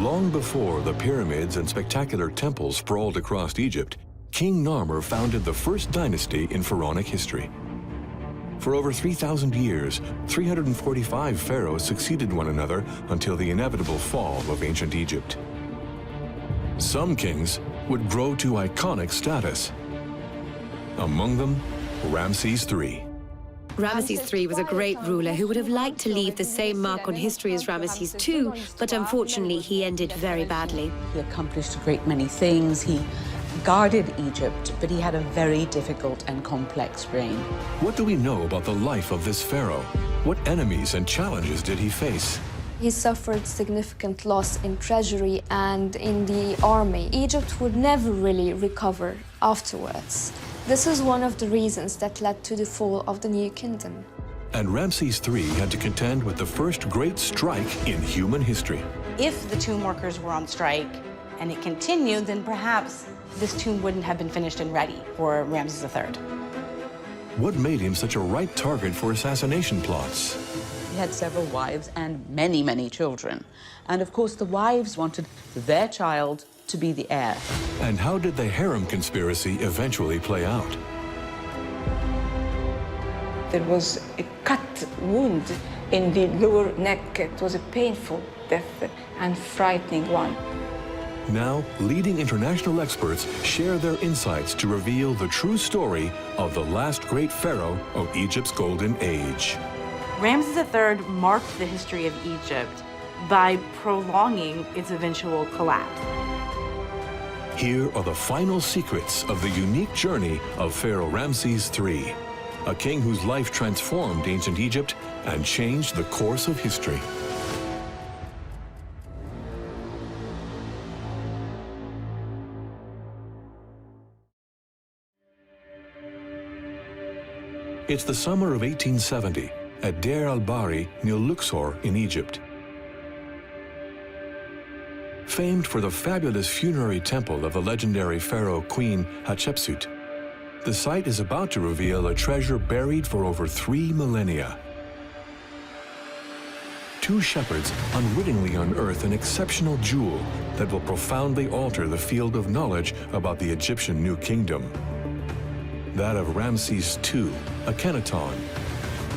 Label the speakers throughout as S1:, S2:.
S1: Long before the pyramids and spectacular temples sprawled across Egypt, King Narmer founded the first dynasty in pharaonic history. For over 3,000 years, 345 pharaohs succeeded one another until the inevitable fall of ancient Egypt. Some kings would grow to iconic status. Among them, Ramesses III.
S2: Ramesses III was a great ruler who would have liked to leave the same mark on history as Ramesses II, but unfortunately he ended very badly.
S3: He accomplished a great many things. He guarded Egypt, but he had a very difficult and complex reign.
S1: What do we know about the life of this pharaoh? What enemies and challenges did he face?
S4: He suffered significant loss in treasury and in the army. Egypt would never really recover afterwards. This is one of the reasons that led to the fall of the new kingdom.
S1: And Ramesses III had to contend with the first great strike in human history.
S5: If the tomb workers were on strike and it continued, then perhaps this tomb wouldn't have been finished and ready for Ramesses III.
S1: What made him such a ripe target for assassination plots?
S3: He had several wives and many, many children. And of course, the wives wanted their child to be the heir.
S1: And how did the harem conspiracy eventually play out?
S6: There was a cut wound in the lower neck. It was a painful death and frightening one.
S1: Now, leading international experts share their insights to reveal the true story of the last great pharaoh of Egypt's golden age.
S5: Ramesses III marked the history of Egypt by prolonging its eventual collapse.
S1: Here are the final secrets of the unique journey of Pharaoh Ramesses III, a king whose life transformed ancient Egypt and changed the course of history. It's the summer of 1870 at Deir al-Bahri near Luxor in Egypt. Famed for the fabulous funerary temple of the legendary pharaoh Queen Hatshepsut, the site is about to reveal a treasure buried for over 3 millennia. Two shepherds unwittingly unearth an exceptional jewel that will profoundly alter the field of knowledge about the Egyptian New Kingdom. That of Ramesses II, Akhenaton,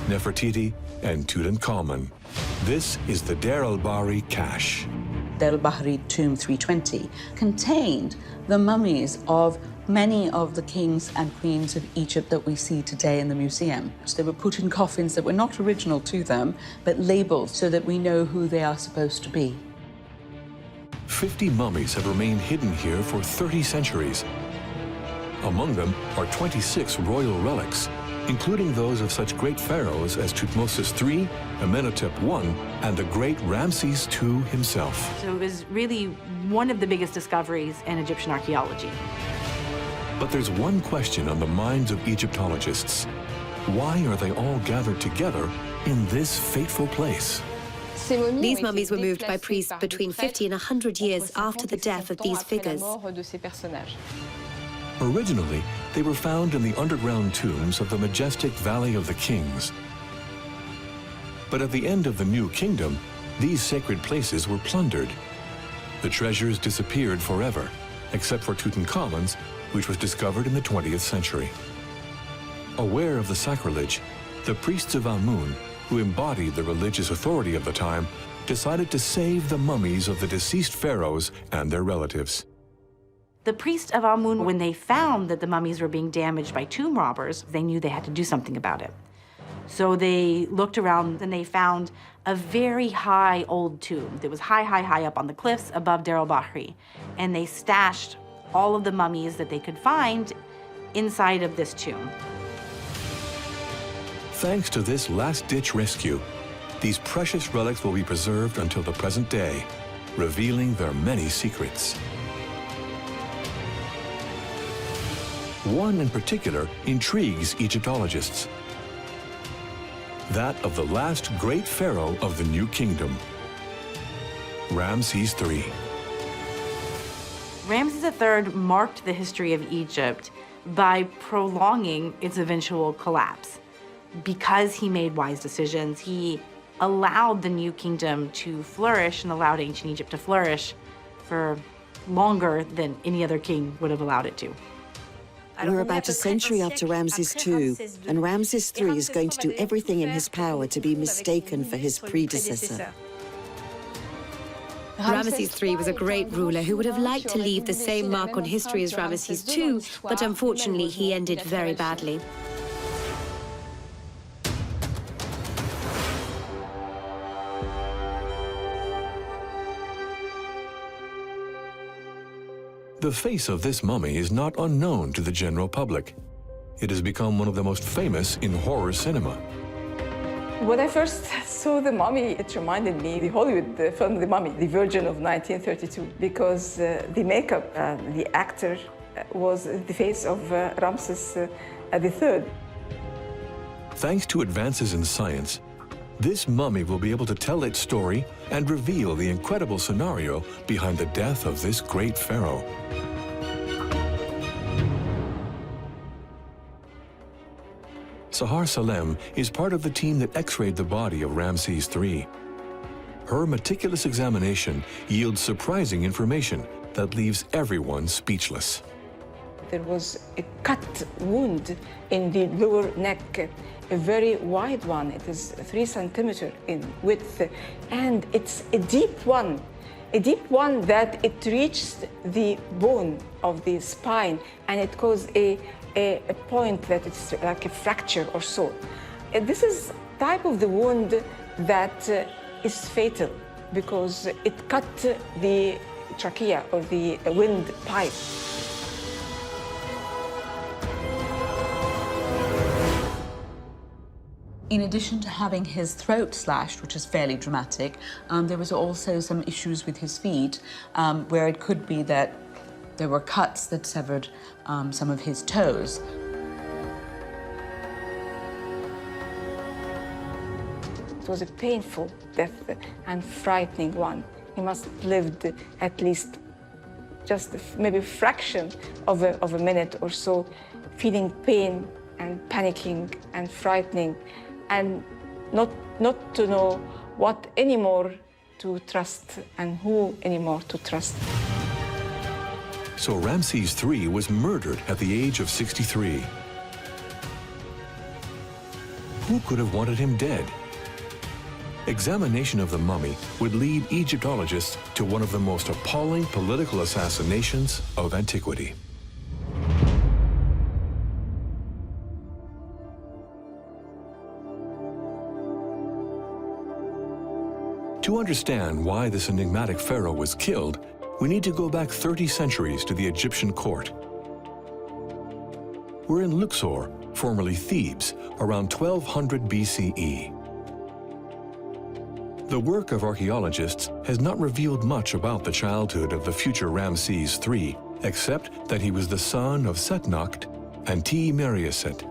S1: Nefertiti, and Tutankhamun. This is the Deir al-Bahri cache.
S3: Deir al-Bahri tomb 320 contained the mummies of many of the kings and queens of Egypt that we see today in the museum. So they were put in coffins that were not original to them, but labeled so that we know who they are supposed to be.
S1: 50 mummies have remained hidden here for 30 centuries. Among them are 26 royal relics, including those of such great pharaohs as Thutmose III, Amenhotep I, and the great Ramesses II himself.
S5: So it was really one of the biggest discoveries in Egyptian archaeology.
S1: But there's one question on the minds of Egyptologists. Why are they all gathered together in this fateful place?
S2: These mummies were moved by priests between 50 and 100 years after the death of these figures.
S1: Originally, they were found in the underground tombs of the majestic Valley of the Kings. But at the end of the New Kingdom, these sacred places were plundered. The treasures disappeared forever, except for Tutankhamun's, which was discovered in the 20th century. Aware of the sacrilege, the priests of Amun, who embodied the religious authority of the time, decided to save the mummies of the deceased pharaohs and their relatives.
S5: The priests of Amun, when they found that the mummies were being damaged by tomb robbers, they knew they had to do something about it. So they looked around and they found a very high old tomb that was high up on the cliffs above Deir al-Bahri. And they stashed all of the mummies that they could find inside of this tomb.
S1: Thanks to this last-ditch rescue, these precious relics will be preserved until the present day, revealing their many secrets. One in particular intrigues Egyptologists. That of the last great pharaoh of the New Kingdom, Ramesses III.
S5: Ramesses III marked the history of Egypt by prolonging its eventual collapse. Because he made wise decisions, he allowed the new kingdom to flourish and allowed ancient Egypt to flourish for longer than any other king would have allowed it to.
S7: We're about a century after Ramesses II, and Ramesses III is going to do everything in his power to be mistaken for his predecessor.
S2: Ramesses III was a great ruler who would have liked to leave the same mark on history as Ramesses II, but unfortunately he ended very badly.
S1: The face of this mummy is not unknown to the general public. It has become one of the most famous in horror cinema.
S6: When I first saw the mummy, it reminded me of the Hollywood film The Mummy, The Virgin of 1932, because the makeup, the actor was the face of Ramesses III.
S1: Thanks to advances in science, this mummy will be able to tell its story and reveal the incredible scenario behind the death of this great pharaoh. Sahar Salem is part of the team that x-rayed the body of Ramesses III. Her meticulous examination yields surprising information that leaves everyone speechless.
S6: There was a cut wound in the lower neck, a very wide one. It is 3 centimeters in width, and it's a deep one that it reached the bone of the spine, and it caused a point that it's like a fracture or so. This is type of the wound that is fatal because it cut the trachea or the windpipe.
S3: In addition to having his throat slashed, which is fairly dramatic, there was also some issues with his feet, where it could be that there were cuts that severed some of his toes.
S6: It was a painful death and frightening one. He must have lived at least just maybe a fraction of a minute or so, feeling pain and panicking and frightening, and not to know what anymore to trust and who anymore to trust.
S1: So Ramesses III was murdered at the age of 63. Who could have wanted him dead? Examination of the mummy would lead Egyptologists to one of the most appalling political assassinations of antiquity. To understand why this enigmatic pharaoh was killed, we need to go back 30 centuries to the Egyptian court. We're in Luxor, formerly Thebes, around 1200 BCE. The work of archaeologists has not revealed much about the childhood of the future Ramesses III, except that he was the son of Setnakht and Ti-Meriaset.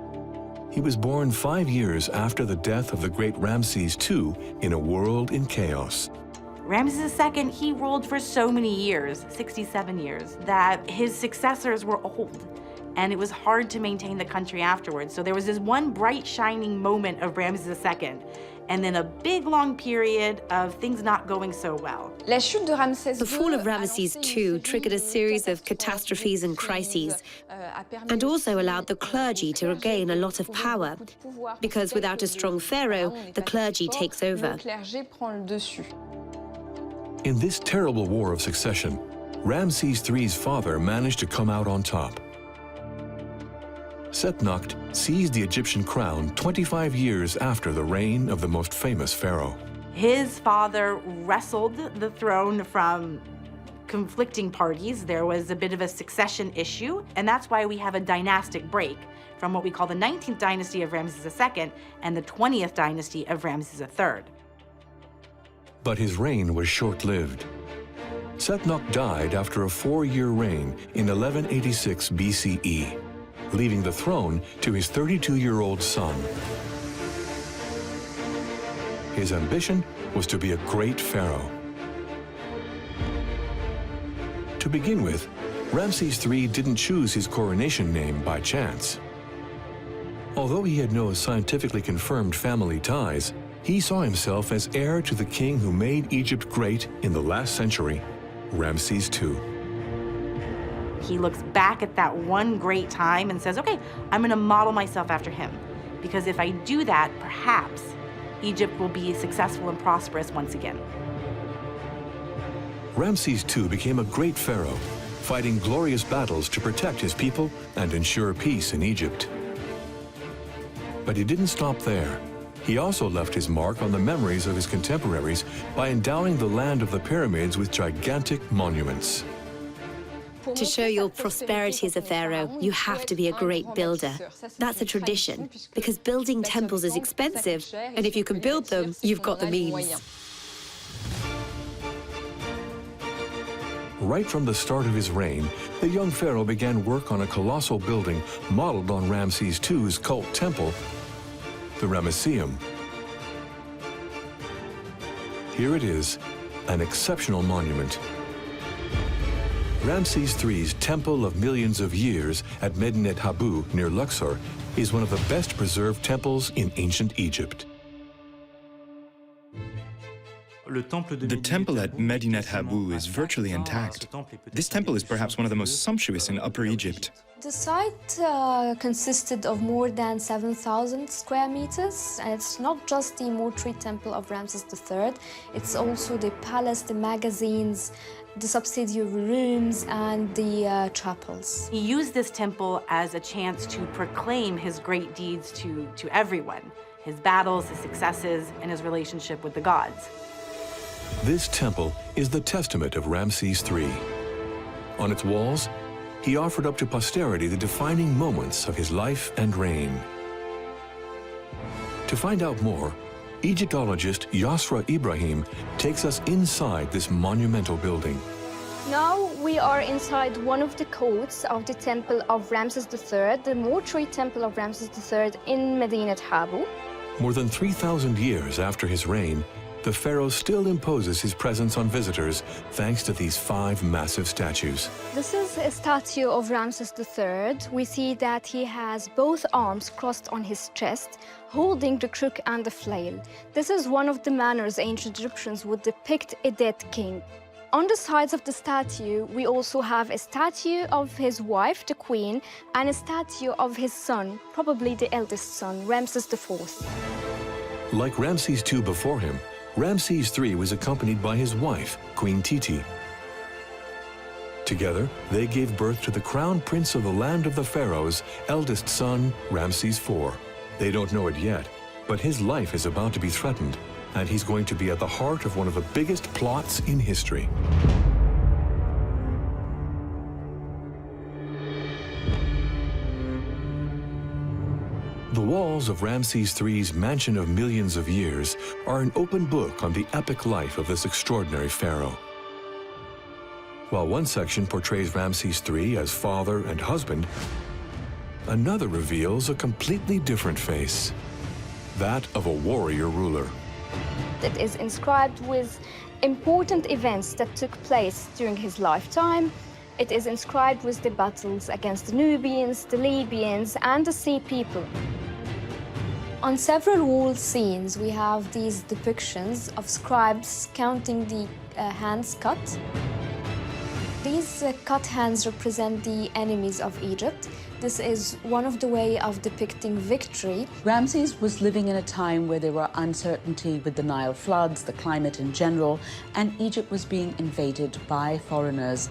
S1: He was born 5 years after the death of the great Ramesses II in a world in chaos.
S5: Ramesses II, he ruled for so many years, 67 years, that his successors were old, and it was hard to maintain the country afterwards. So there was this one bright, shining moment of Ramesses II, and then a big, long period of things not going so well.
S2: The fall of Ramesses II triggered a series of catastrophes and crises, and also allowed the clergy to regain a lot of power, because without a strong pharaoh, the clergy takes over.
S1: In this terrible war of succession, Ramesses III's father managed to come out on top. Setnakht seized the Egyptian crown 25 years after the reign of the most famous pharaoh.
S5: His father wrestled the throne from conflicting parties. There was a bit of a succession issue, and that's why we have a dynastic break from what we call the 19th dynasty of Ramesses II and the 20th dynasty of Ramesses III.
S1: But his reign was short-lived. Setnakht died after a 4-year reign in 1186 BCE, leaving the throne to his 32-year-old son. His ambition was to be a great pharaoh. To begin with, Ramesses III didn't choose his coronation name by chance. Although he had no scientifically confirmed family ties, He saw himself as heir to the king who made Egypt great in the last century, Ramesses II.
S5: He looks back at that one great time and says, okay, I'm going to model myself after him. Because if I do that, perhaps Egypt will be successful and prosperous once again.
S1: Ramesses II became a great pharaoh, fighting glorious battles to protect his people and ensure peace in Egypt. But he didn't stop there. He also left his mark on the memories of his contemporaries by endowing the land of the pyramids with gigantic monuments.
S2: To show your prosperity as a pharaoh, you have to be a great builder. That's a tradition, because building temples is expensive, and if you can build them, you've got the means.
S1: Right from the start of his reign, the young pharaoh began work on a colossal building modeled on Ramesses II's cult temple, the Ramesseum. Here it is, an exceptional monument. Ramesses III's Temple of Millions of Years at Medinet Habu near Luxor is one of the best preserved temples in ancient Egypt.
S8: The temple at Medinet Habu is virtually intact. This temple is perhaps one of the most sumptuous in Upper Egypt.
S4: The site consisted of more than 7,000 square meters, and it's not just the mortuary temple of Ramesses III, it's also the palace, the magazines, the subsidiary rooms, and the chapels.
S5: He used this temple as a chance to proclaim his great deeds to everyone, his battles, his successes, and his relationship with the gods.
S1: This temple is the testament of Ramesses III. On its walls, he offered up to posterity the defining moments of his life and reign. To find out more, Egyptologist Yasra Ibrahim takes us inside this monumental building.
S4: Now we are inside one of the courts of the temple of Ramesses III, the mortuary temple of Ramesses III in Medinet Habu.
S1: More than 3,000 years after his reign, the pharaoh still imposes his presence on visitors thanks to these 5 massive statues.
S4: This is a statue of Ramesses III. We see that he has both arms crossed on his chest, holding the crook and the flail. This is one of the manners ancient Egyptians would depict a dead king. On the sides of the statue, we also have a statue of his wife, the queen, and a statue of his son, probably the eldest son, Ramesses IV.
S1: Like Ramesses II before him, Ramesses III was accompanied by his wife, Queen Titi. Together, they gave birth to the crown prince of the land of the pharaohs, eldest son, Ramesses IV. They don't know it yet, but his life is about to be threatened, and he's going to be at the heart of one of the biggest plots in history. The walls of Ramesses III's Mansion of Millions of Years are an open book on the epic life of this extraordinary pharaoh. While one section portrays Ramesses III as father and husband, another reveals a completely different face, that of a warrior ruler.
S4: It is inscribed with important events that took place during his lifetime. It is inscribed with the battles against the Nubians, the Libyans, and the Sea People. On several wall scenes, we have these depictions of scribes counting the hands cut. These cut hands represent the enemies of Egypt. This is one of the ways of depicting victory.
S3: Ramses was living in a time where there were uncertainty with the Nile floods, the climate in general, and Egypt was being invaded by foreigners.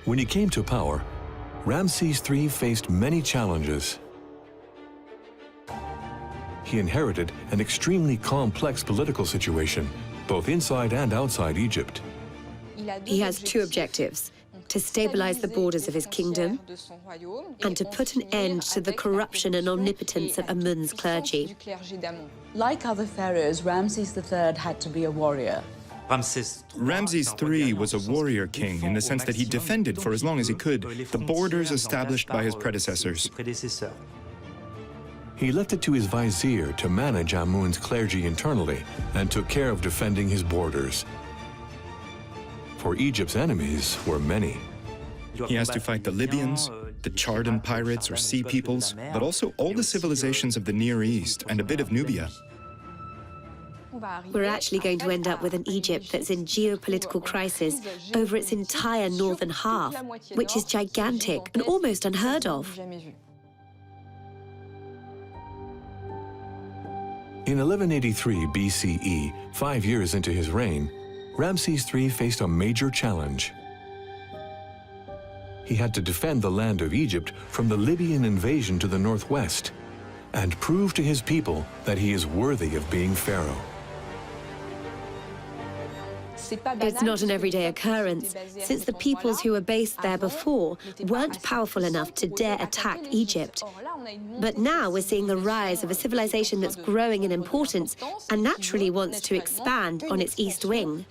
S1: When he came to power, Ramesses III faced many challenges. He inherited an extremely complex political situation, both inside and outside Egypt.
S2: He has 2 objectives: to stabilize the borders of his kingdom and to put an end to the corruption and omnipotence of Amun's clergy.
S3: Like other pharaohs, Ramses III had to be a warrior.
S8: Ramses III was a warrior king in the sense that he defended for as long as he could the borders established by his predecessors.
S1: He left it to his vizier to manage Amun's clergy internally and took care of defending his borders. For Egypt's enemies were many.
S8: He has to fight the Libyans, the Chardan pirates or sea peoples, but also all the civilizations of the Near East and a bit of Nubia.
S2: We're actually going to end up with an Egypt that's in geopolitical crisis over its entire northern half, which is gigantic and almost unheard of.
S1: In 1183 BCE, 5 years into his reign, Ramesses III faced a major challenge. He had to defend the land of Egypt from the Libyan invasion to the northwest and prove to his people that he is worthy of being Pharaoh.
S2: It's not an everyday occurrence, since the peoples who were based there before weren't powerful enough to dare attack Egypt. But now we're seeing the rise of a civilization that's growing in importance and naturally wants to expand on its east wing.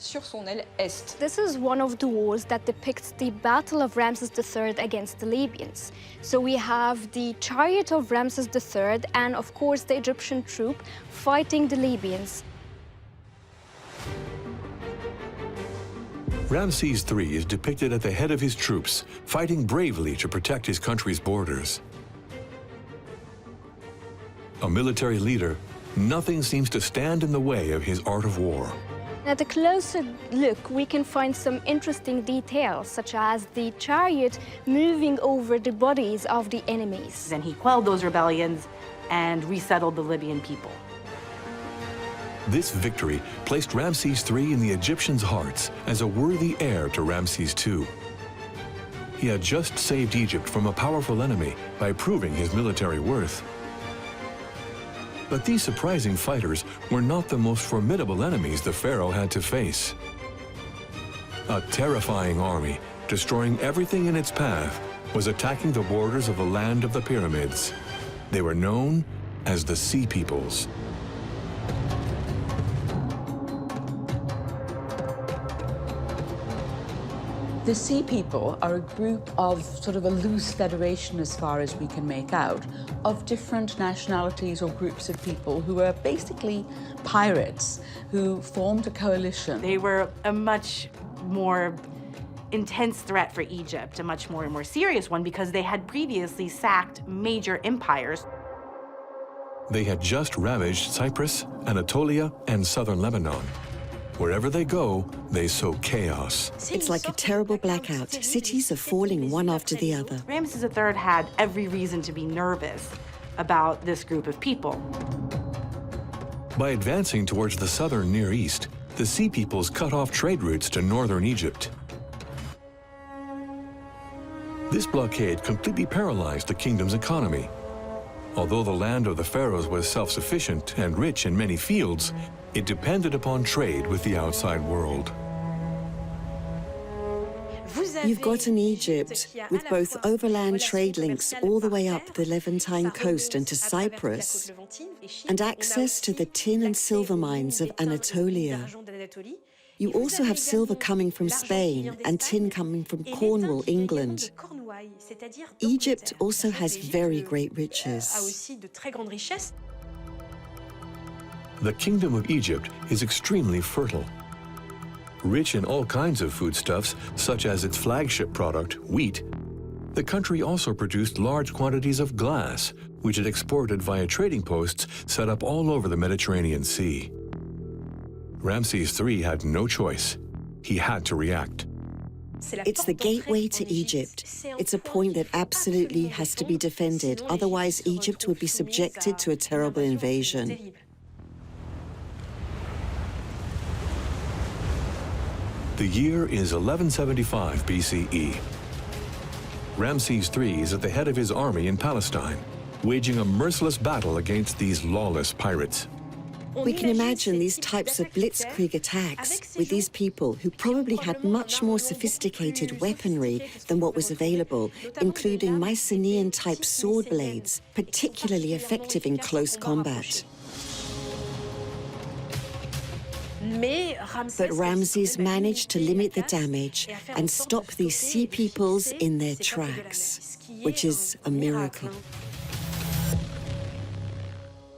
S4: This is one of the wars that depicts the battle of Ramesses III against the Libyans. So we have the chariot of Ramesses III and, of course, the Egyptian troop fighting the Libyans.
S1: Ramesses III is depicted at the head of his troops, fighting bravely to protect his country's borders. A military leader, nothing seems to stand in the way of his art of war.
S4: At a closer look, we can find some interesting details, such as the chariot moving over the bodies of the enemies.
S5: Then he quelled those rebellions and resettled the Libyan people.
S1: This victory placed Ramesses III in the Egyptians' hearts as a worthy heir to Ramesses II. He had just saved Egypt from a powerful enemy by proving his military worth. But these surprising fighters were not the most formidable enemies the pharaoh had to face. A terrifying army, destroying everything in its path, was attacking the borders of the land of the pyramids. They were known as the Sea Peoples.
S3: The Sea People are a group of sort of a loose federation, as far as we can make out, of different nationalities or groups of people who are basically pirates who formed a coalition.
S5: They were a much more intense threat for Egypt, a much more serious one, because they had previously sacked major empires.
S1: They had just ravaged Cyprus, Anatolia, and southern Lebanon. Wherever they go, they sow chaos.
S7: It's like a terrible blackout. Cities are falling one after the other.
S5: Ramesses III had every reason to be nervous about this group of people.
S1: By advancing towards the southern Near East, the Sea Peoples cut off trade routes to northern Egypt. This blockade completely paralyzed the kingdom's economy. Although the land of the pharaohs was self-sufficient and rich in many fields, it depended upon trade with the outside world.
S7: You've got an Egypt with both overland trade links all the way up the Levantine coast and to Cyprus, and access to the tin and silver mines of Anatolia. You also have silver coming from Spain and tin coming from Cornwall, England. Egypt also has very great riches.
S1: The Kingdom of Egypt is extremely fertile. Rich in all kinds of foodstuffs, such as its flagship product, wheat, the country also produced large quantities of glass, which it exported via trading posts set up all over the Mediterranean Sea. Ramesses III had no choice. He had to react.
S7: It's the gateway to Egypt. It's a point that absolutely has to be defended, otherwise Egypt would be subjected to a terrible invasion.
S1: The year is 1175 BCE. Ramesses III is at the head of his army in Palestine, waging a merciless battle against these lawless pirates.
S7: We can imagine these types of blitzkrieg attacks with these people who probably had much more sophisticated weaponry than what was available, including Mycenaean-type sword blades, particularly effective in close combat. But Ramesses managed to limit the damage and stop these Sea Peoples in their tracks, which is a miracle.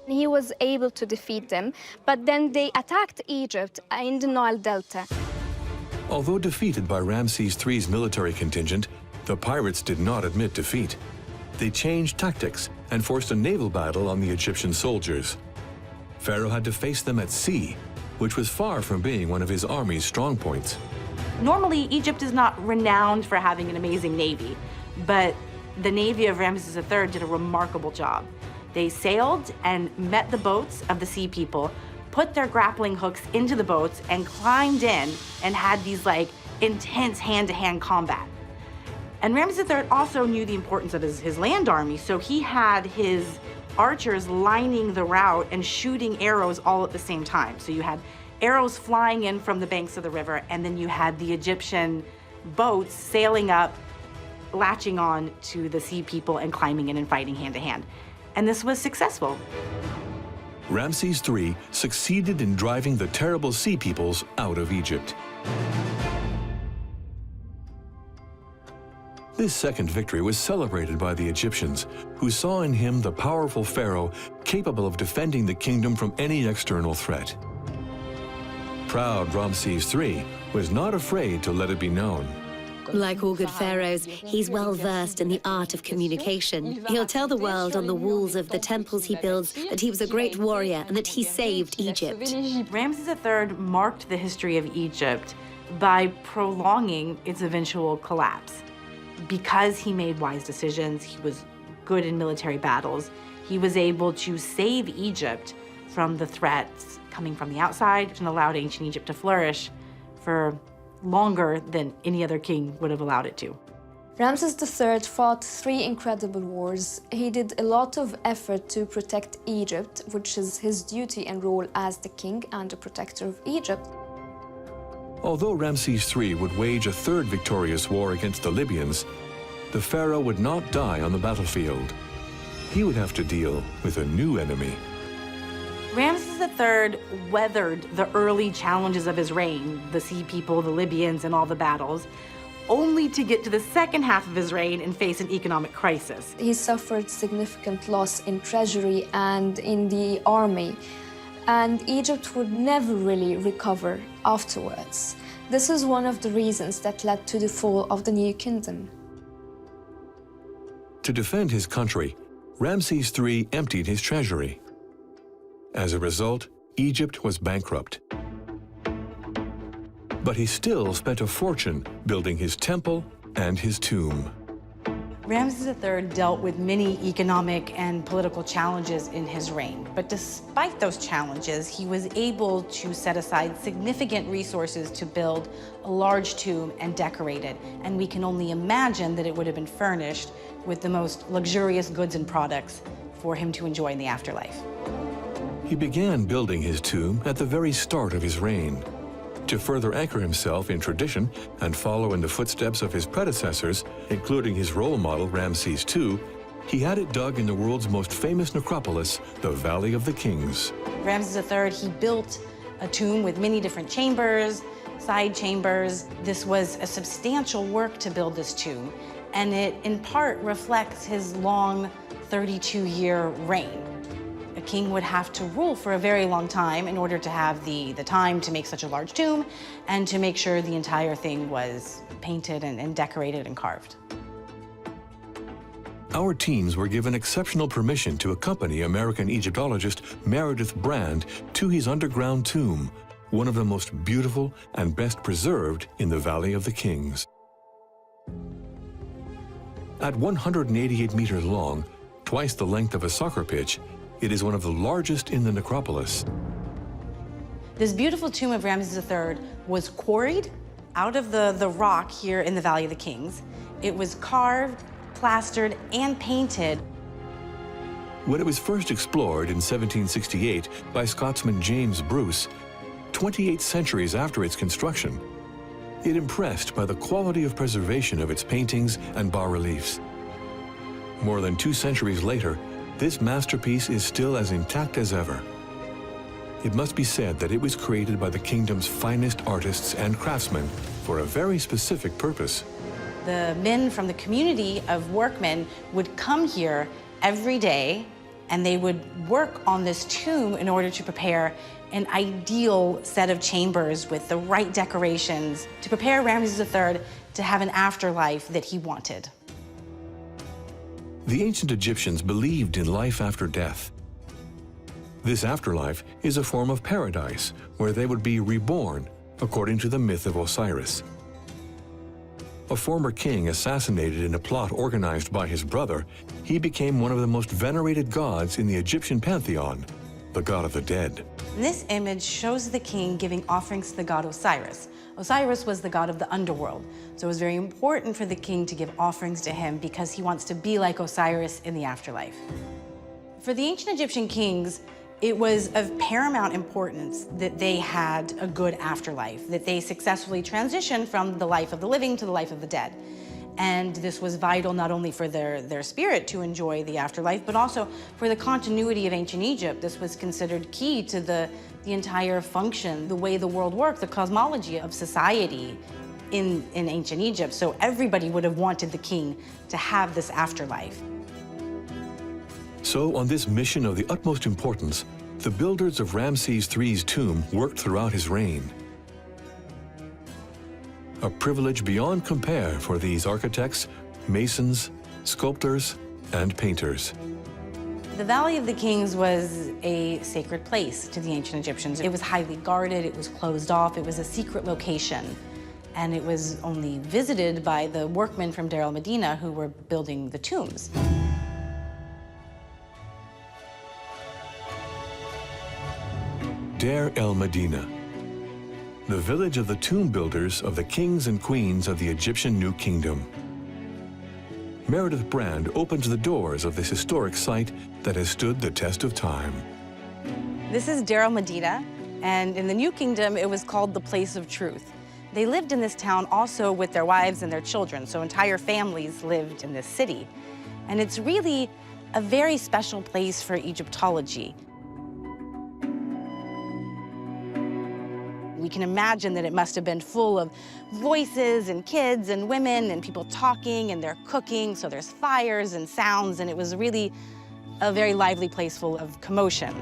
S4: He was able to defeat them, but then they attacked Egypt in the Nile Delta.
S1: Although defeated by Ramesses III's military contingent, the pirates did not admit defeat. They changed tactics and forced a naval battle on the Egyptian soldiers. Pharaoh had to face them at sea which was far from being one of his army's strong points.
S5: Normally, Egypt is not renowned for having an amazing navy, but the navy of Ramesses III did a remarkable job. They sailed and met the boats of the sea people, put their grappling hooks into the boats, and climbed in and had these intense hand-to-hand combat. And Ramesses III also knew the importance of his land army, so he had his archers lining the route and shooting arrows all at the same time. So you had arrows flying in from the banks of the river, and then you had the Egyptian boats sailing up, latching on to the sea people and climbing in and fighting hand-to-hand. And this was successful.
S1: Ramesses III succeeded in driving the terrible sea peoples out of Egypt. This second victory was celebrated by the Egyptians, who saw in him the powerful pharaoh capable of defending the kingdom from any external threat. Proud Ramesses III was not afraid to let it be known.
S2: Like all good pharaohs, he's well versed in the art of communication. He'll tell the world on the walls of the temples he builds that he was a great warrior and that he saved Egypt.
S5: Ramesses III marked the history of Egypt by prolonging its eventual collapse. Because he made wise decisions, he was good in military battles, he was able to save Egypt from the threats coming from the outside and allowed ancient Egypt to flourish for longer than any other king would have allowed it to.
S4: Ramesses III fought 3 incredible wars. He did a lot of effort to protect Egypt, which is his duty and role as the king and the protector of Egypt.
S1: Although Ramesses III would wage a third victorious war against the Libyans, the pharaoh would not die on the battlefield. He would have to deal with a new enemy.
S5: Ramesses III weathered the early challenges of his reign, the sea people, the Libyans, and all the battles, only to get to the second half of his reign and face an economic crisis.
S4: He suffered significant loss in treasury and in the army, and Egypt would never really recover afterwards. This is one of the reasons that led to the fall of the new kingdom.
S1: To defend his country, Ramesses III emptied his treasury. As a result, Egypt was bankrupt. But he still spent a fortune building his temple and his tomb.
S5: Ramesses III dealt with many economic and political challenges in his reign, but despite those challenges, he was able to set aside significant resources to build a large tomb and decorate it, and we can only imagine that it would have been furnished with the most luxurious goods and products for him to enjoy in the afterlife.
S1: He began building his tomb at the very start of his reign. To further anchor himself in tradition and follow in the footsteps of his predecessors, including his role model Ramesses II, he had it dug in the world's most famous necropolis, the Valley of the Kings.
S5: Ramesses III, he built a tomb with many different chambers, side chambers. This was a substantial work to build this tomb, and it in part reflects his long 32-year reign. A king would have to rule for a very long time in order to have the time to make such a large tomb and to make sure the entire thing was painted and decorated and carved.
S1: Our teams were given exceptional permission to accompany American Egyptologist Meredith Brand to his underground tomb, one of the most beautiful and best preserved in the Valley of the Kings. At 188 meters long, twice the length of a soccer pitch, it is one of the largest in the necropolis.
S5: This beautiful tomb of Ramesses III was quarried out of the rock here in the Valley of the Kings. It was carved, plastered, and painted.
S1: When it was first explored in 1768 by Scotsman James Bruce, 28 centuries after its construction, it impressed by the quality of preservation of its paintings and bas-reliefs. More than 2 centuries later, this masterpiece is still as intact as ever. It must be said that it was created by the kingdom's finest artists and craftsmen for a very specific purpose.
S5: The men from the community of workmen would come here every day, and they would work on this tomb in order to prepare an ideal set of chambers with the right decorations to prepare Ramesses III to have an afterlife that he wanted.
S1: The ancient Egyptians believed in life after death. This afterlife is a form of paradise where they would be reborn, according to the myth of Osiris. A former king assassinated in a plot organized by his brother, he became one of the most venerated gods in the Egyptian pantheon, the god of the dead.
S5: This image shows the king giving offerings to the god Osiris. Osiris was the god of the underworld, so it was very important for the king to give offerings to him because he wants to be like Osiris in the afterlife. For the ancient Egyptian kings, it was of paramount importance that they had a good afterlife, that they successfully transitioned from the life of the living to the life of the dead. And this was vital not only for their spirit to enjoy the afterlife, but also for the continuity of ancient Egypt. This was considered key to the entire function, the way the world worked, the cosmology of society in ancient Egypt. So everybody would have wanted the king to have this afterlife.
S1: So on this mission of the utmost importance, the builders of Ramesses III's tomb worked throughout his reign. A privilege beyond compare for these architects, masons, sculptors, and painters.
S5: The Valley of the Kings was a sacred place to the ancient Egyptians. It was highly guarded, it was closed off, it was a secret location. And it was only visited by the workmen from Deir el-Medina who were building the tombs.
S1: Deir el-Medina, the village of the tomb builders of the kings and queens of the Egyptian New Kingdom. Meredith Brand opens the doors of this historic site that has stood the test of time.
S5: This is Deir el-Medina, and in the New Kingdom, it was called the Place of Truth. They lived in this town also with their wives and their children, so entire families lived in this city. And it's really a very special place for Egyptology. We can imagine that it must have been full of voices and kids and women and people talking, and they're cooking, so there's fires and sounds, and it was really a very lively place full of commotion.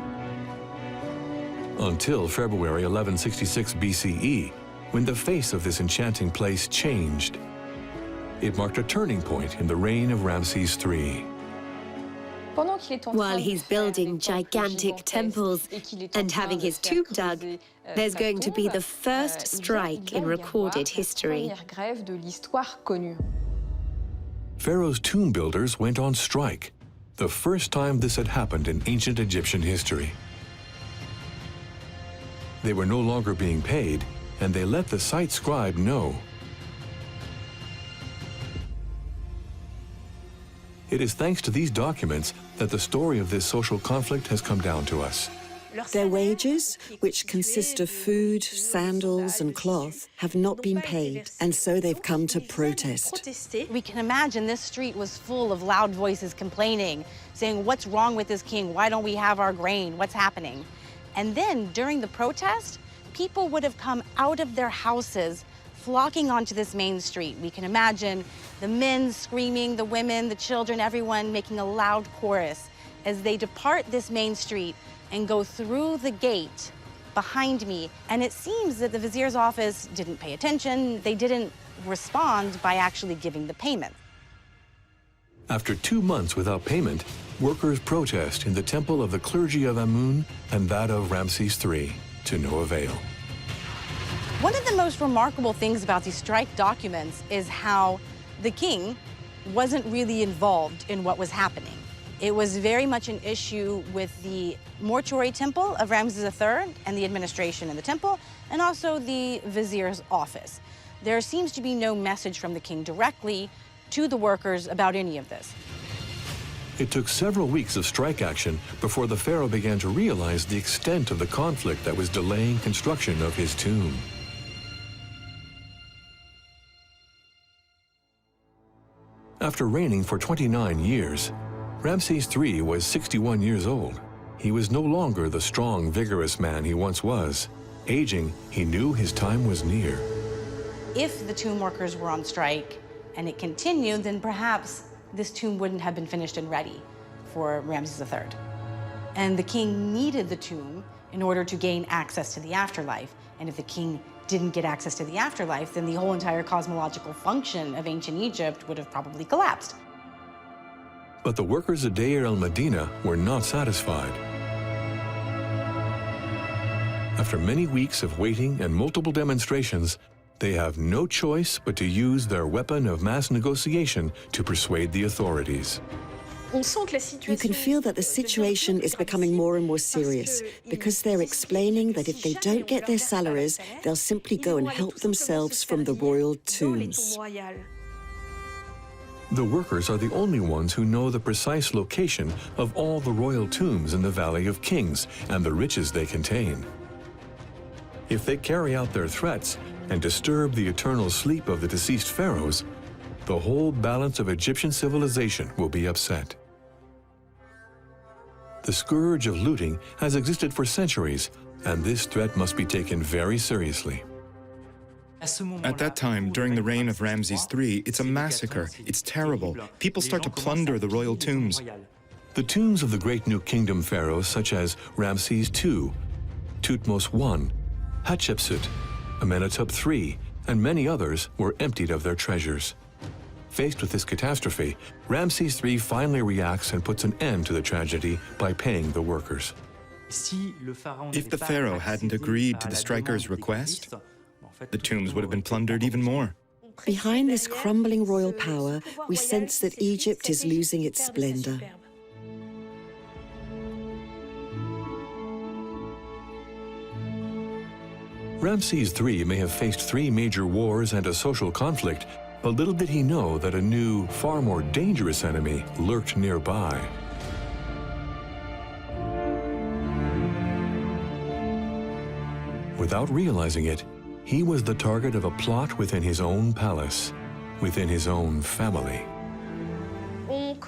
S1: Until February 1166 BCE, when the face of this enchanting place changed. It marked a turning point in the reign of Ramesses III.
S2: While he's building gigantic temples and having his tomb dug, there's going to be the first strike in recorded history.
S1: Pharaoh's tomb builders went on strike, the first time this had happened in ancient Egyptian history. They were no longer being paid, and they let the site scribe know. It is thanks to these documents that the story of this social conflict has come down to us.
S7: Their wages, which consist of food, sandals, and cloth, have not been paid, and so they've come to protest.
S5: We can imagine this street was full of loud voices complaining, saying, "What's wrong with this king? Why don't we have our grain? What's happening?" And then, during the protest, people would have come out of their houses, flocking onto this main street. We can imagine the men screaming, the women, the children, everyone making a loud chorus as they depart this main street and go through the gate behind me. And it seems that the vizier's office didn't pay attention. They didn't respond by actually giving the payment.
S1: After 2 months without payment, workers protest in the temple of the clergy of Amun and that of Ramesses III, to no avail.
S5: One of the most remarkable things about these strike documents is how the king wasn't really involved in what was happening. It was very much an issue with the mortuary temple of Ramesses III and the administration in the temple, and also the vizier's office. There seems to be no message from the king directly to the workers about any of this.
S1: It took several weeks of strike action before the pharaoh began to realize the extent of the conflict that was delaying construction of his tomb. After reigning for 29 years, Ramesses III was 61 years old. He was no longer the strong, vigorous man he once was. Aging, he knew his time was near.
S5: If the tomb workers were on strike and it continued, then perhaps this tomb wouldn't have been finished and ready for Ramesses III. And the king needed the tomb in order to gain access to the afterlife. And if the king didn't get access to the afterlife, then the whole entire cosmological function of ancient Egypt would have probably collapsed.
S1: But the workers of Deir el-Medina were not satisfied. After many weeks of waiting and multiple demonstrations, they have no choice but to use their weapon of mass negotiation to persuade the authorities.
S7: You can feel that the situation is becoming more and more serious because they're explaining that if they don't get their salaries, they'll simply go and help themselves from the royal tombs.
S1: The workers are the only ones who know the precise location of all the royal tombs in the Valley of Kings and the riches they contain. If they carry out their threats and disturb the eternal sleep of the deceased pharaohs, the whole balance of Egyptian civilization will be upset. The scourge of looting has existed for centuries, and this threat must be taken very seriously.
S8: At that time, during the reign of Ramesses III, it's a massacre. It's terrible. People start to plunder the royal tombs.
S1: The tombs of the great New Kingdom pharaohs such as Ramesses II, Thutmose I, Hatshepsut, Amenhotep III, and many others were emptied of their treasures. Faced with this catastrophe, Ramesses III finally reacts and puts an end to the tragedy by paying the workers.
S8: If the pharaoh hadn't agreed to the strikers' request, the tombs would have been plundered even more.
S7: Behind this crumbling royal power, we sense that Egypt is losing its splendor.
S1: Ramesses III may have faced 3 major wars and a social conflict, but little did he know that a new, far more dangerous enemy lurked nearby. Without realizing it, he was the target of a plot within his own palace, within his own family.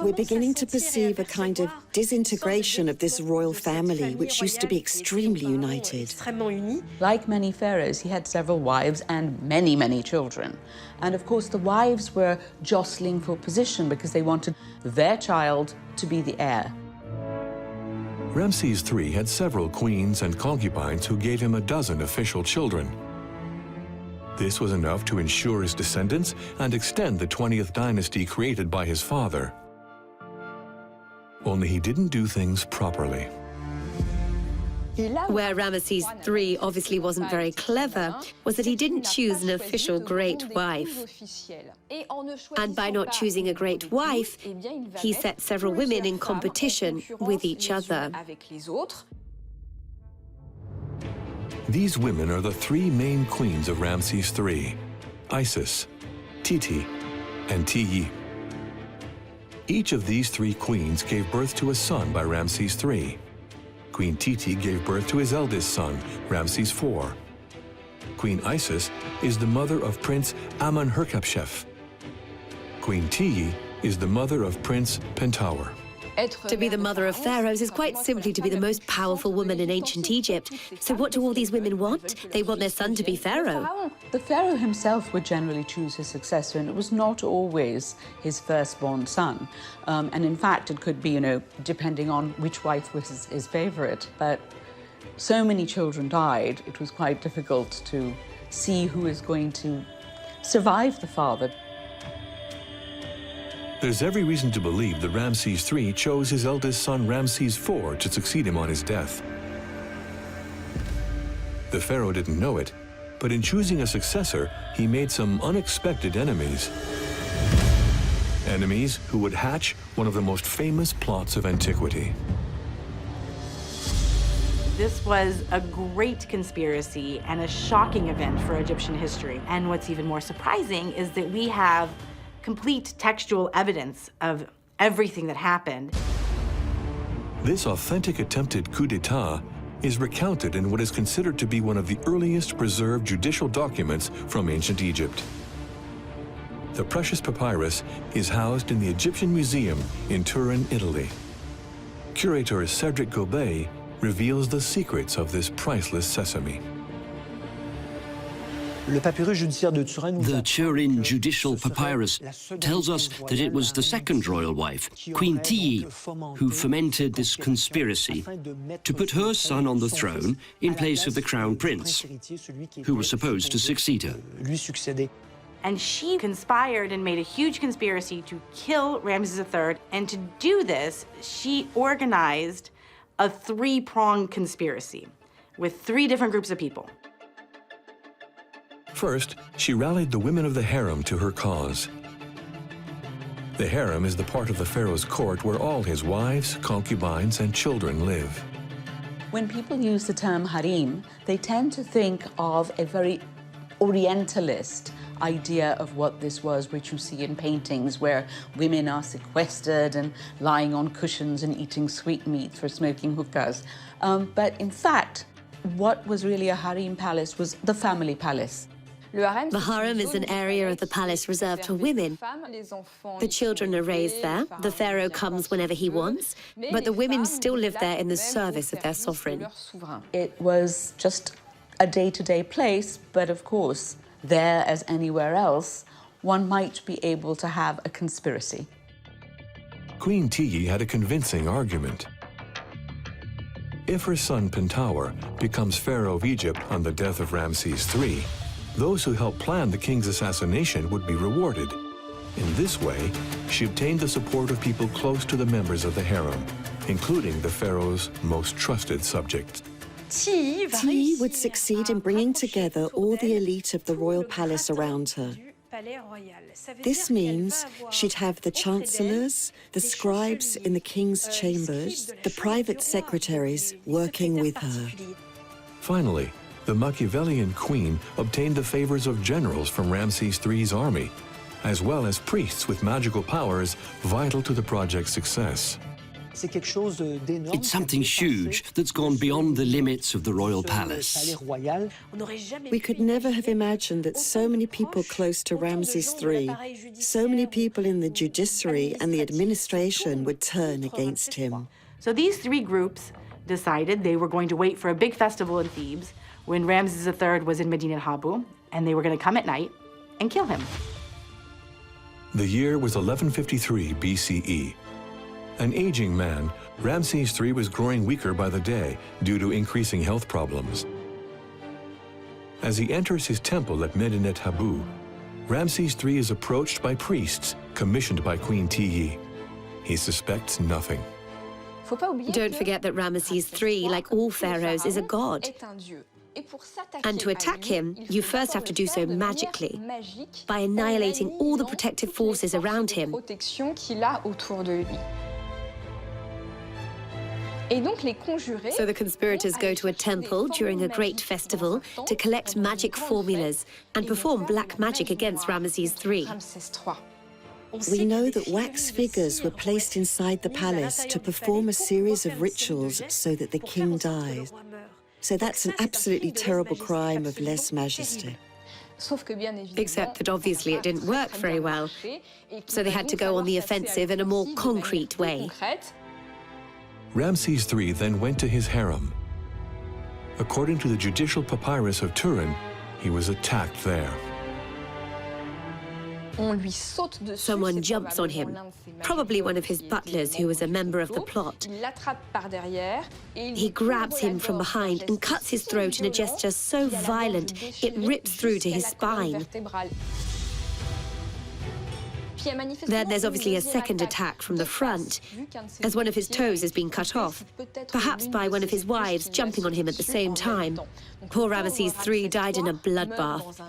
S7: We're beginning to perceive a kind of disintegration of this royal family, which used to be extremely united.
S3: Like many pharaohs, he had several wives and many, many children. And of course, the wives were jostling for position because they wanted their child to be the heir.
S1: Ramesses III had several queens and concubines who gave him a dozen official children. This was enough to ensure his descendants and extend the 20th dynasty created by his father. Only he didn't do things properly.
S2: Where Ramesses III obviously wasn't very clever was that he didn't choose an official great wife. And by not choosing a great wife, he set several women in competition with each other.
S1: These women are the 3 main queens of Ramesses III: Isis, Titi, and Tiyi. Each of these 3 queens gave birth to a son by Ramesses III. Queen Titi gave birth to his eldest son, Ramesses IV. Queen Isis is the mother of Prince Amenhotep. Queen Tiyi is the mother of Prince Pentauer.
S2: To be the mother of pharaohs is quite simply to be the most powerful woman in ancient Egypt. So what do all these women want? They want their son to be pharaoh.
S3: The pharaoh himself would generally choose his successor, and it was not always his firstborn son. And in fact, it could be, depending on which wife was his favorite. But so many children died, it was quite difficult to see who is going to survive the father.
S1: There's every reason to believe that Ramesses III chose his eldest son Ramesses IV to succeed him on his death. The pharaoh didn't know it, but in choosing a successor, he made some unexpected enemies. Enemies who would hatch one of the most famous plots of antiquity.
S5: This was a great conspiracy and a shocking event for Egyptian history. And what's even more surprising is that we have complete textual evidence of everything that happened.
S1: This authentic attempted coup d'etat is recounted in what is considered to be one of the earliest preserved judicial documents from ancient Egypt. The precious papyrus is housed in the Egyptian Museum in Turin, Italy. Curator Cedric Gobet reveals the secrets of this priceless sesame.
S9: The Turin judicial papyrus tells us that it was the second royal wife, Queen Tiyi, who fomented this conspiracy to put her son on the throne in place of the crown prince, who was supposed to succeed her.
S5: And she conspired and made a huge conspiracy to kill Ramesses III. And to do this, she organized a 3-pronged conspiracy. with 3 different groups of people.
S1: First, she rallied the women of the harem to her cause. The harem is the part of the pharaoh's court where all his wives, concubines, and children live.
S3: When people use the term harem, they tend to think of a very Orientalist idea of what this was, which you see in paintings where women are sequestered and lying on cushions and eating sweetmeats for smoking hookahs. But in fact, what was really a harem palace was the family palace.
S2: The harem is an area of the palace reserved for women. The children are raised there, the pharaoh comes whenever he wants, but the women still live there in the service of their sovereign.
S3: It was just a day-to-day place, but of course, there as anywhere else, one might be able to have a conspiracy.
S1: Queen Tiye had a convincing argument. If her son Pentower becomes pharaoh of Egypt on the death of Ramesses III, those who helped plan the king's assassination would be rewarded. In this way, she obtained the support of people close to the members of the harem, including the pharaoh's most trusted subjects.
S7: Tiye would succeed in bringing together all the elite of the royal palace around her. This means she'd have the chancellors, the scribes in the king's chambers, the private secretaries working with her.
S1: Finally, the Machiavellian queen obtained the favors of generals from Ramesses III's army, as well as priests with magical powers vital to the project's success.
S9: It's something huge that's gone beyond the limits of the royal palace.
S7: We could never have imagined that so many people close to Ramesses III, so many people in the judiciary and the administration would turn against him.
S5: So these 3 groups decided they were going to wait for a big festival in Thebes when Ramesses III was in Medinet Habu, and they were going to come at night and kill him.
S1: The year was 1153 BCE. An aging man, Ramesses III was growing weaker by the day due to increasing health problems. As he enters his temple at Medinet Habu, Ramesses III is approached by priests commissioned by Queen Tiye. He suspects nothing.
S2: Don't forget that Ramesses III, like all pharaohs, is a god. And to attack him, you first have to do so magically, by annihilating all the protective forces around him. So the conspirators go to a temple during a great festival to collect magic formulas and perform black magic against Ramesses III.
S7: We know that wax figures were placed inside the palace to perform a series of rituals so that the king dies. So that's an absolutely terrible crime of lèse-majesté.
S2: Except that obviously it didn't work very well, so they had to go on the offensive in a more concrete way.
S1: Ramesses III then went to his harem. According to the judicial papyrus of Turin, he was attacked there.
S2: Someone jumps on him, probably one of his butlers who was a member of the plot. He grabs him from behind and cuts his throat in a gesture so violent it rips through to his spine. Then there's obviously a second attack from the front, as one of his toes has been cut off, perhaps by one of his wives jumping on him at the same time. Poor Ramesses III died in a bloodbath.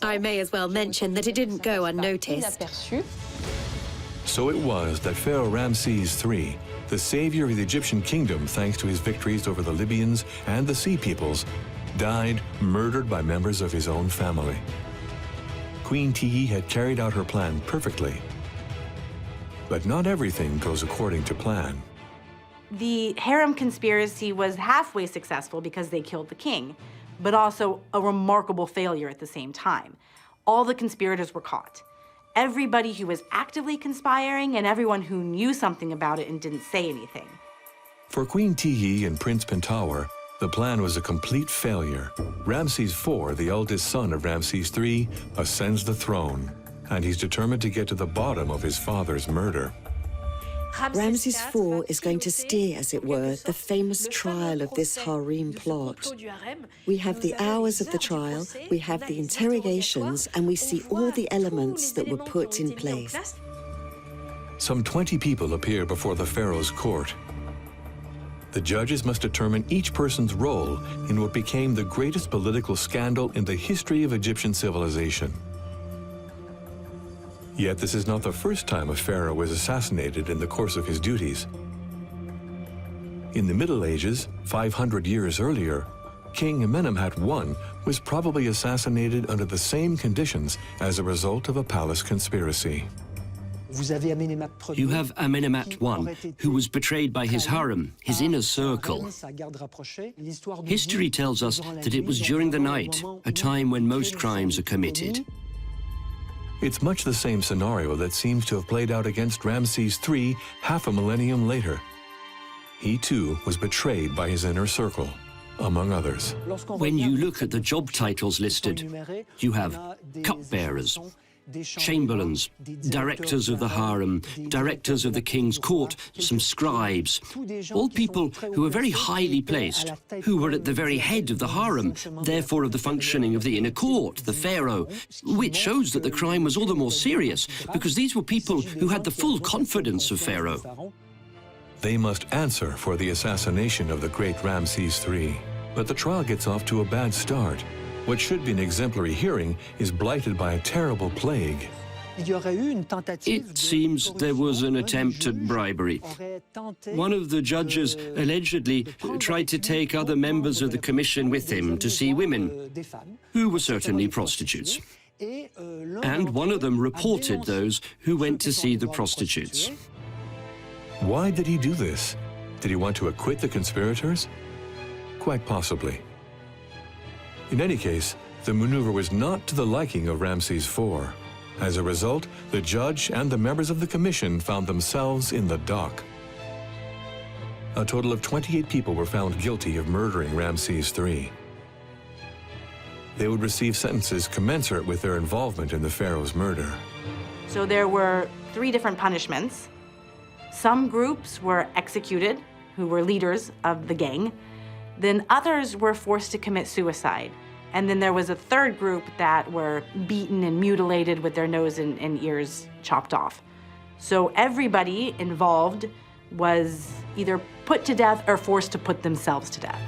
S2: I may as well mention that it didn't go unnoticed.
S1: So it was that Pharaoh Ramesses III, the savior of the Egyptian kingdom thanks to his victories over the Libyans and the Sea Peoples, died murdered by members of his own family. Queen Tiye had carried out her plan perfectly. But not everything goes according to plan.
S5: The harem conspiracy was halfway successful because they killed the king, but also a remarkable failure at the same time. All the conspirators were caught. Everybody who was actively conspiring and everyone who knew something about it and didn't say anything.
S1: For Queen Tiye and Prince Pentower, the plan was a complete failure. Ramesses IV, the eldest son of Ramesses III, ascends the throne, and he's determined to get to the bottom of his father's murder.
S7: Ramesses IV is going to steer, as it were, the famous trial of this harem plot. We have the hours of the trial, we have the interrogations, and we see all the elements that were put in place.
S1: Some 20 people appear before the pharaoh's court. the judges must determine each person's role in what became the greatest political scandal in the history of Egyptian civilization. Yet this is not the first time a pharaoh was assassinated in the course of his duties. In the Middle Ages, 500 years earlier, King Amenemhat I was probably assassinated under the same conditions as a result of a palace conspiracy.
S9: You have Amenemhat I, who was betrayed by his harem, his inner circle. History tells us that it was during the night, a time when most crimes are committed.
S1: It's much the same scenario that seems to have played out against Ramesses III half a millennium later. He too was betrayed by his inner circle, among others.
S9: When you look at the job titles listed, you have cupbearers, chamberlains, directors of the harem, directors of the king's court, some scribes, all people who were very highly placed, who were at the very head of the harem, therefore of the functioning of the inner court, the pharaoh, which shows that the crime was all the more serious, because these were people who had the full confidence of Pharaoh.
S1: They must answer for the assassination of the great Ramesses III. But the trial gets off to a bad start. What should be an exemplary hearing is blighted by a terrible plague.
S9: It seems there was an attempt at bribery. One of the judges allegedly tried to take other members of the commission with him to see women, who were certainly prostitutes. And one of them reported those who went to see the prostitutes.
S1: Why did he do this? Did he want to acquit the conspirators? Quite possibly. In any case, the maneuver was not to the liking of Ramesses IV. As a result, the judge and the members of the commission found themselves in the dock. A total of 28 people were found guilty of murdering Ramesses III. They would receive sentences commensurate with their involvement in the pharaoh's murder.
S5: So there were 3 different punishments. Some groups were executed, who were leaders of the gang. Then others were forced to commit suicide. And then there was a third group that were beaten and mutilated with their nose and ears chopped off. So everybody involved was either put to death or forced to put themselves to death.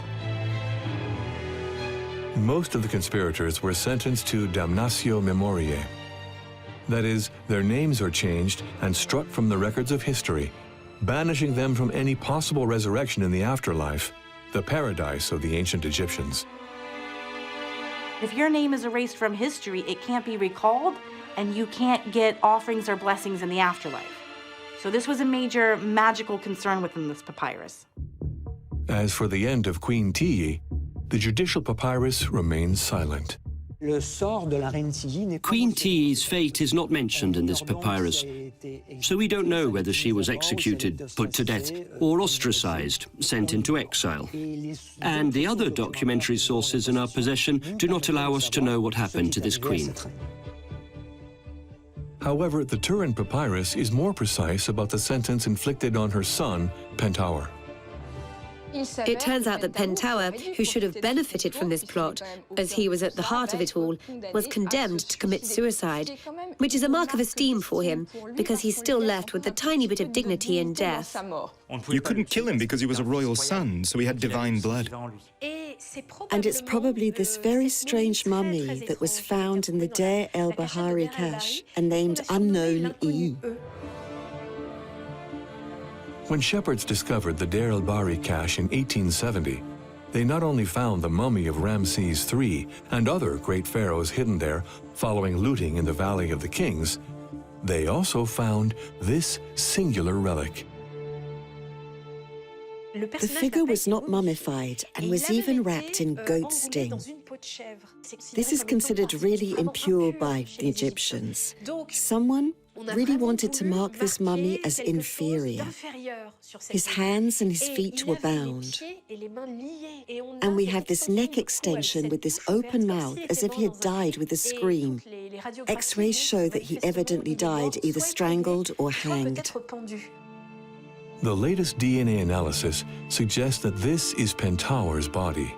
S1: Most of the conspirators were sentenced to damnatio memoriae. That is, their names are changed and struck from the records of history, banishing them from any possible resurrection in the afterlife, the paradise of the ancient Egyptians.
S5: If your name is erased from history, it can't be recalled, and you can't get offerings or blessings in the afterlife. So this was a major magical concern within this papyrus.
S1: As for the end of Queen Tiye, the judicial papyrus remains silent.
S9: Queen Tiye's fate is not mentioned in this papyrus, so we don't know whether she was executed, put to death, or ostracized, sent into exile. And the other documentary sources in our possession do not allow us to know what happened to this queen.
S1: However, the Turin papyrus is more precise about the sentence inflicted on her son, Pentauer.
S2: It turns out that Pentauer, who should have benefited from this plot, as he was at the heart of it all, was condemned to commit suicide, which is a mark of esteem for him, because he's still left with a tiny bit of dignity in death.
S8: You couldn't kill him because he was a royal son, so he had divine blood.
S7: And it's probably this very strange mummy that was found in the Deir el-Bahari cache and named Unknown E.
S1: When shepherds discovered the Deir el-Bahari cache in 1870, they not only found the mummy of Ramesses III and other great pharaohs hidden there following looting in the Valley of the Kings, they also found this singular relic.
S7: The figure was not mummified and was even wrapped in goat sting. This is considered really impure by the Egyptians. Someone really wanted to mark this mummy as inferior. His hands and his feet were bound. And we have this neck extension with this open mouth as if he had died with a scream. X-rays show that he evidently died either strangled or hanged.
S1: The latest DNA analysis suggests that this is Pentauer's body.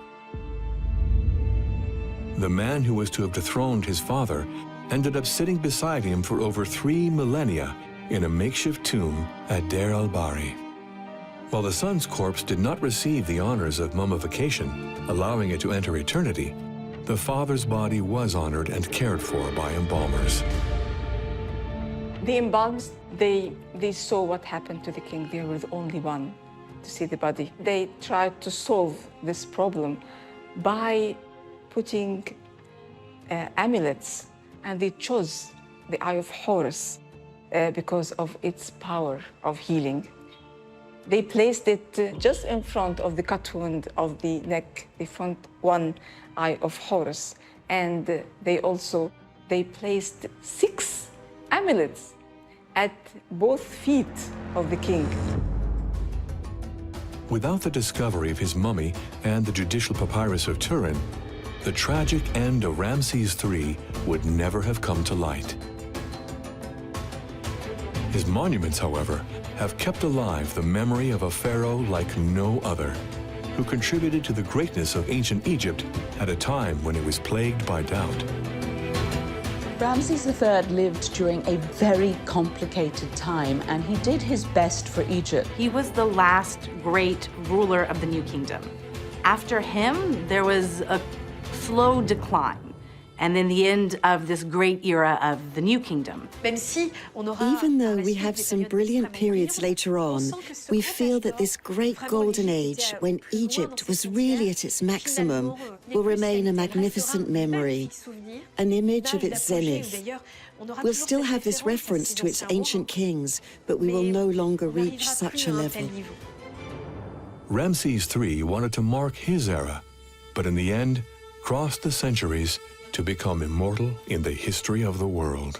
S1: The man who was to have dethroned his father ended up sitting beside him for over 3 millennia in a makeshift tomb at Deir el-Bahari. While the son's corpse did not receive the honors of mummification, allowing it to enter eternity, the father's body was honored and cared for by embalmers.
S6: The embalmers, they saw what happened to the king. They were the only one to see the body. They tried to solve this problem by putting amulets, and they chose the Eye of Horus because of its power of healing. They placed it just in front of the cut wound of the neck, the front one eye of Horus. And they placed 6 amulets at both feet of the king.
S1: Without the discovery of his mummy and the judicial papyrus of Turin, the tragic end of Ramesses III would never have come to light. His monuments, however, have kept alive the memory of a pharaoh like no other, who contributed to the greatness of ancient Egypt at a time when it was plagued by doubt.
S3: Ramesses III lived during a very complicated time, and he did his best for Egypt.
S5: He was the last great ruler of the New Kingdom. After him, there was a slow decline, and then the end of this great era of the New Kingdom.
S7: Even though we have some brilliant periods later on, we feel that this great golden age, when Egypt was really at its maximum, will remain a magnificent memory, an image of its zenith. We'll still have this reference to its ancient kings, but we will no longer reach such a level.
S1: Ramesses III wanted to mark his era, but in the end, crossed the centuries to become immortal in the history of the world.